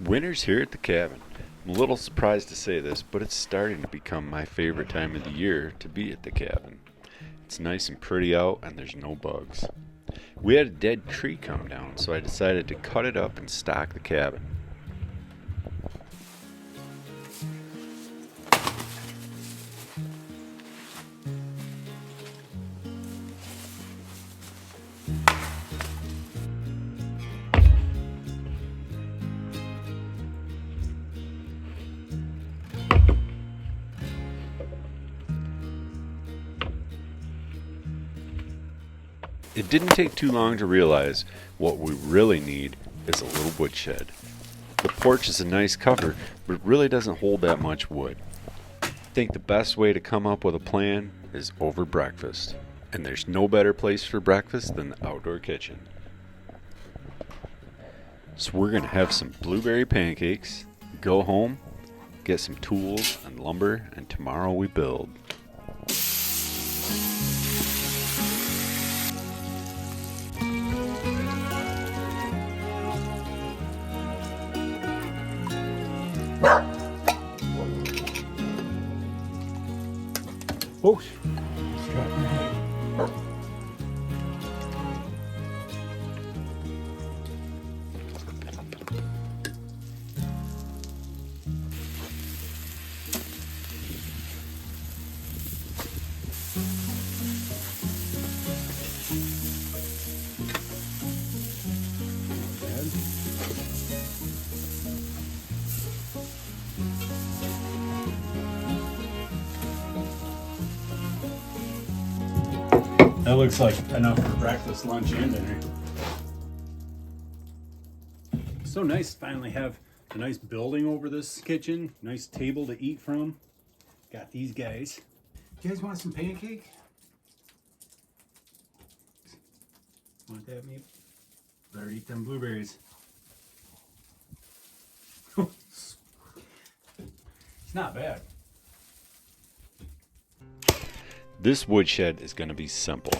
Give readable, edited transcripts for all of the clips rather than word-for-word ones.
Winter's here at the cabin. I'm a little surprised to say this, but it's starting to become my favorite time of the year to be at the cabin. It's nice and pretty out and there's no bugs. We had a dead tree come down, so I decided to cut it up and stock the cabin. It didn't take too long to realize what we really need is a little woodshed. The porch is a nice cover, but it really doesn't hold that much wood. I think the best way to come up with a plan is over breakfast. And there's no better place for breakfast than the outdoor kitchen. So we're going to have some blueberry pancakes, go home, get some tools and lumber, and tomorrow we build. Oh, it's got my head. That looks like enough for breakfast, lunch, and dinner. So nice to finally have a nice building over this kitchen. Nice table to eat from. Got these guys. You guys want some pancake? Want that, maybe? Better eat them blueberries. It's not bad. This woodshed is going to be simple.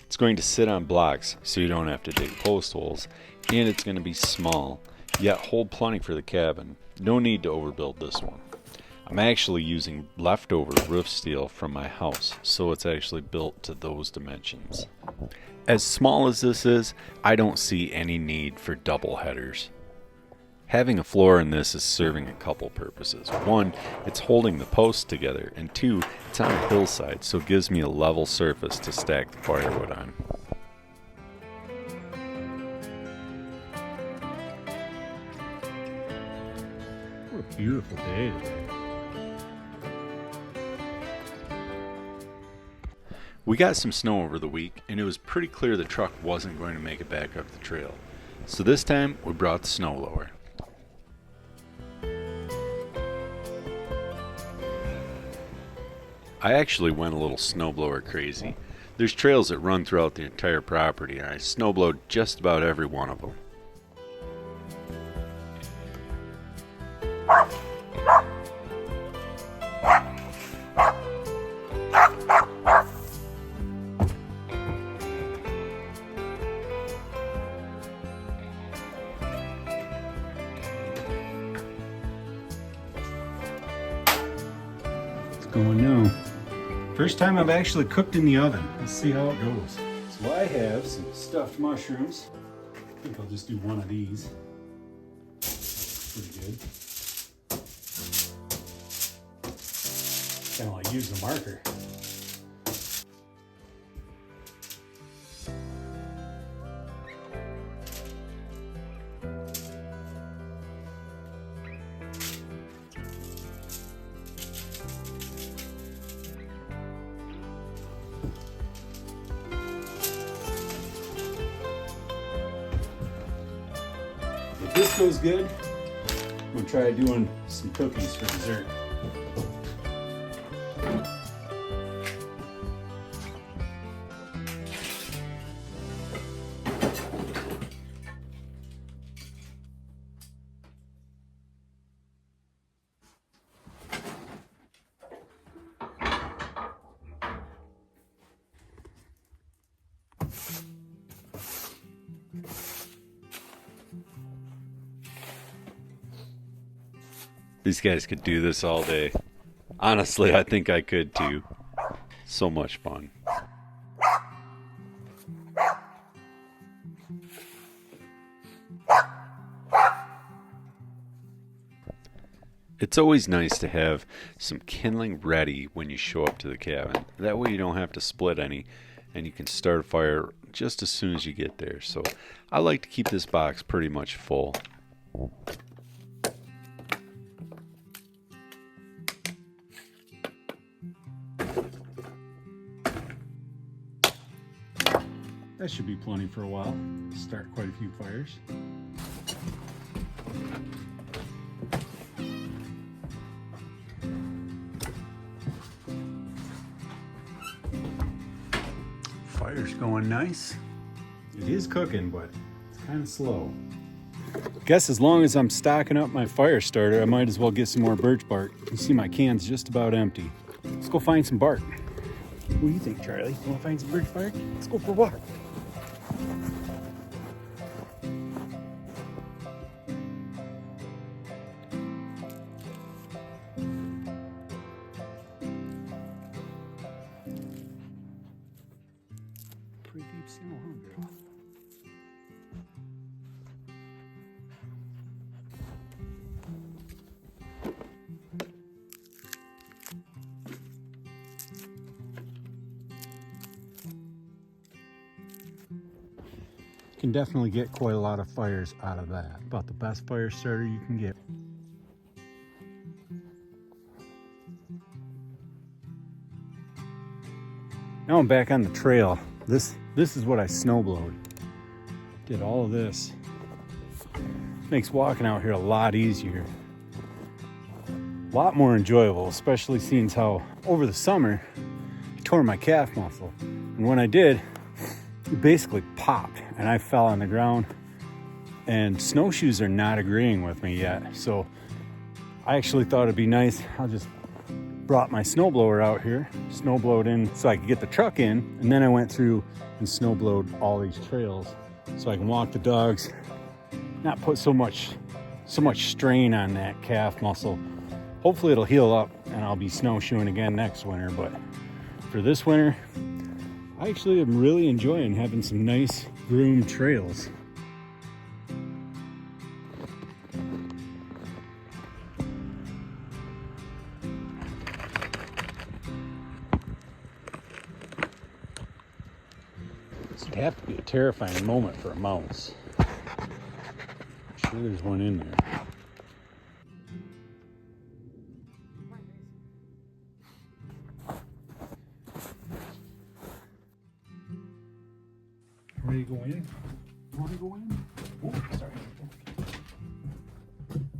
It's going to sit on blocks so you don't have to dig post holes, and it's going to be small, yet hold plenty for the cabin. No need to overbuild this one. I'm actually using leftover roof steel from my house, so it's actually built to those dimensions. As small as this is, I don't see any need for double headers. Having a floor in this is serving a couple purposes. One, it's holding the posts together, and two, it's on a hillside, so it gives me a level surface to stack the firewood on. What a beautiful day today. We got some snow over the week, and it was pretty clear the truck wasn't going to make it back up the trail. So this time, we brought the snow blower. I actually went a little snowblower crazy. There's trails that run throughout the entire property, and I snowblowed just about every one of them. It's going now. First time I've actually cooked in the oven. Let's see how it goes. So I have some stuffed mushrooms. I think I'll just do one of these. Pretty good. Kind of like using a marker. If this goes good, I'm gonna try doing some cookies for dessert. These guys could do this all day. Honestly, I think I could too. So much fun. It's always nice to have some kindling ready when you show up to the cabin. That way you don't have to split any and you can start a fire just as soon as you get there. So I like to keep this box pretty much full. That should be plenty for a while. Start quite a few fires. Fire's going nice. It is cooking, but it's kind of slow. Guess as long as I'm stocking up my fire starter, I might as well get some more birch bark. You see my can's just about empty. Let's go find some bark. What do you think, Charlie? You want to find some birch bark? Let's go for a walk. Pretty deep snow, huh, girl? Can definitely get quite a lot of fires out of that. About the best fire starter you can get. Now I'm back on the trail. This is what I snowblowed. Did all of this. Makes walking out here a lot easier. A lot more enjoyable, especially seeing how over the summer I tore my calf muscle. And when I did, it basically popped and I fell on the ground. And snowshoes are not agreeing with me yet. So I actually thought it'd be nice. I'll just brought my snowblower out here, snowblowed in so I could get the truck in, and then I went through and snowblowed all these trails so I can walk the dogs, not put so much strain on that calf muscle. Hopefully it'll heal up and I'll be snowshoeing again next winter, but for this winter, I actually am really enjoying having some nice groomed trails. It'd have to be a terrifying moment for a mouse. I'm sure there's one in there. Ready to go in? You want to go in? Oh, sorry. Come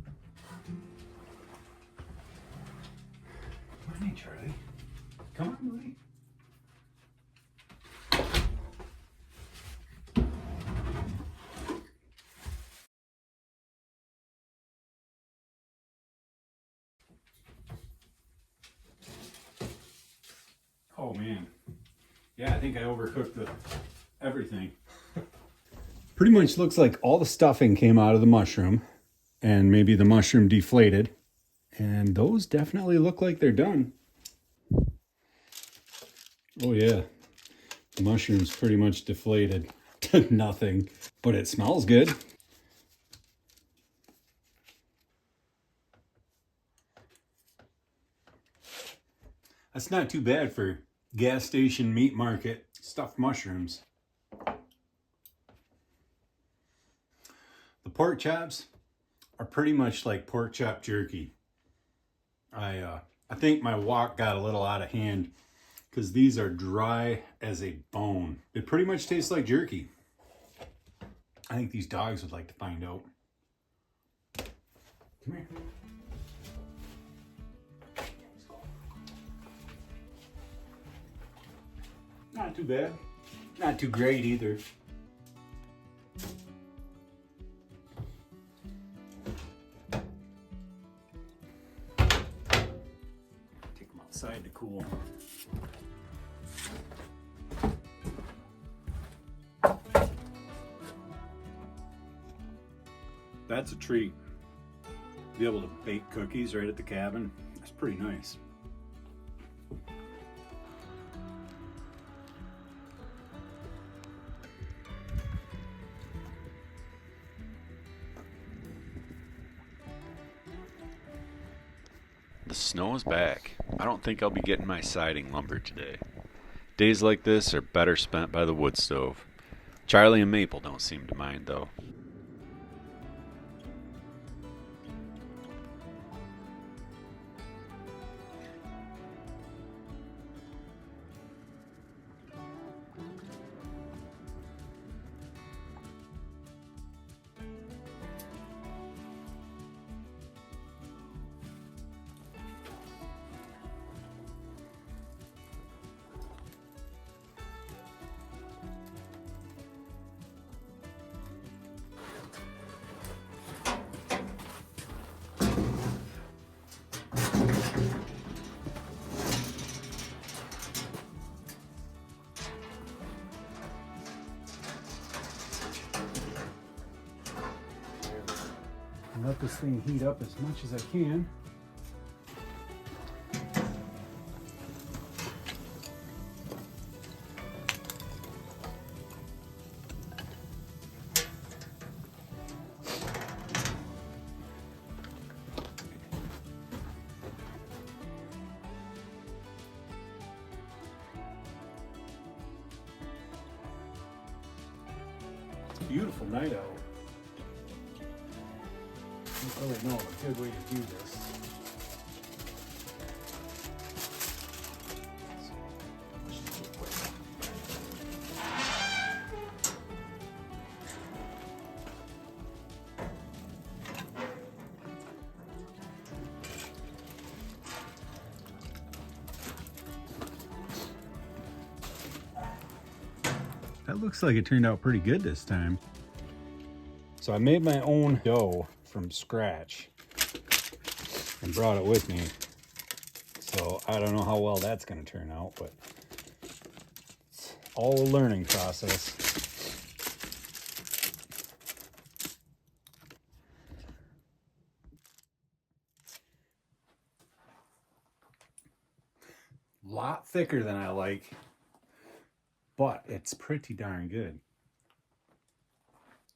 on in, Charlie. Come on, buddy. Oh man, yeah, I think I overcooked everything. Pretty much looks like all the stuffing came out of the mushroom and maybe the mushroom deflated, and those definitely look like they're done. Oh yeah, the mushroom's pretty much deflated to nothing, but it smells good. That's not too bad for gas station meat market stuffed mushrooms. The pork chops are pretty much like pork chop jerky. I think my wok got a little out of hand because these are dry as a bone. It pretty much tastes like jerky. I think these dogs would like to find out. Come here. Not too bad. Not too great either. Take them outside to cool. That's a treat. Be able to bake cookies right at the cabin. That's pretty nice. The snow is back. I don't think I'll be getting my siding lumber today. Days like this are better spent by the wood stove. Charlie and Maple don't seem to mind though. Let this thing heat up as much as I can. It's a beautiful night out. I don't really know a good way to do this. That looks like it turned out pretty good this time. So I made my own dough from scratch and brought it with me. So I don't know how well that's going to turn out, but it's all a learning process. Lot thicker than I like, but it's pretty darn good.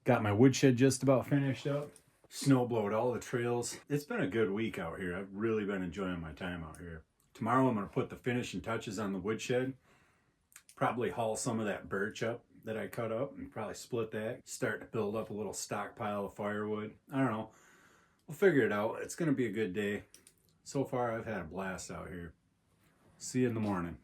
Got my woodshed just about finished up. Snow blowed all the trails. It's been a good week out here. I've really been enjoying my time out here. Tomorrow I'm going to put the finishing touches on the woodshed. Probably haul some of that birch up that I cut up and probably split that. Start to build up a little stockpile of firewood. I don't know. We'll figure it out. It's going to be a good day. So far I've had a blast out here. See you in the morning.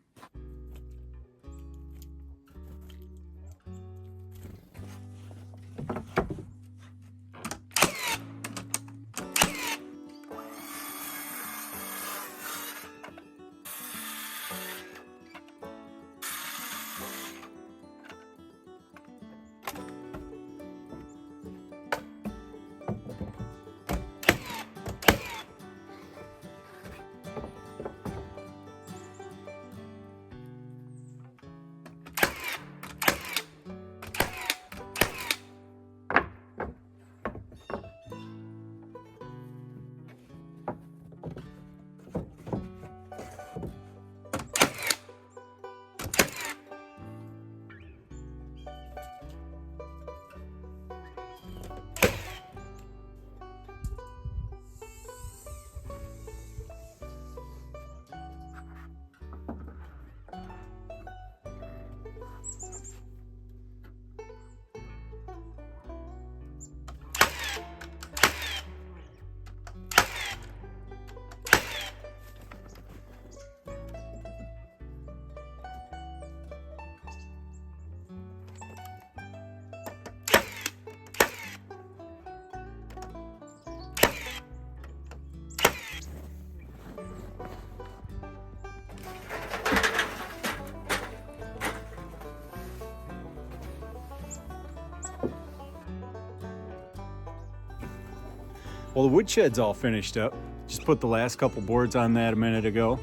Well, the woodshed's all finished up. Just put the last couple boards on that a minute ago.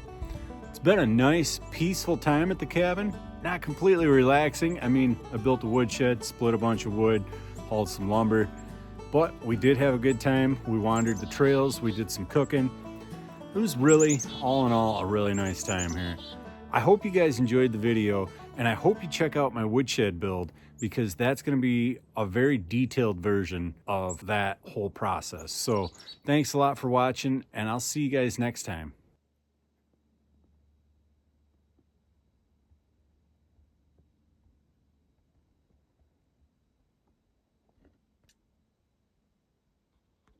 It's been a nice, peaceful time at the cabin. Not completely relaxing. I mean, I built a woodshed, split a bunch of wood, hauled some lumber. But we did have a good time. We wandered the trails, we did some cooking. It was really, all in all, a really nice time here. I hope you guys enjoyed the video, and I hope you check out my woodshed build, because that's going to be a very detailed version of that whole process. So thanks a lot for watching, and I'll see you guys next time.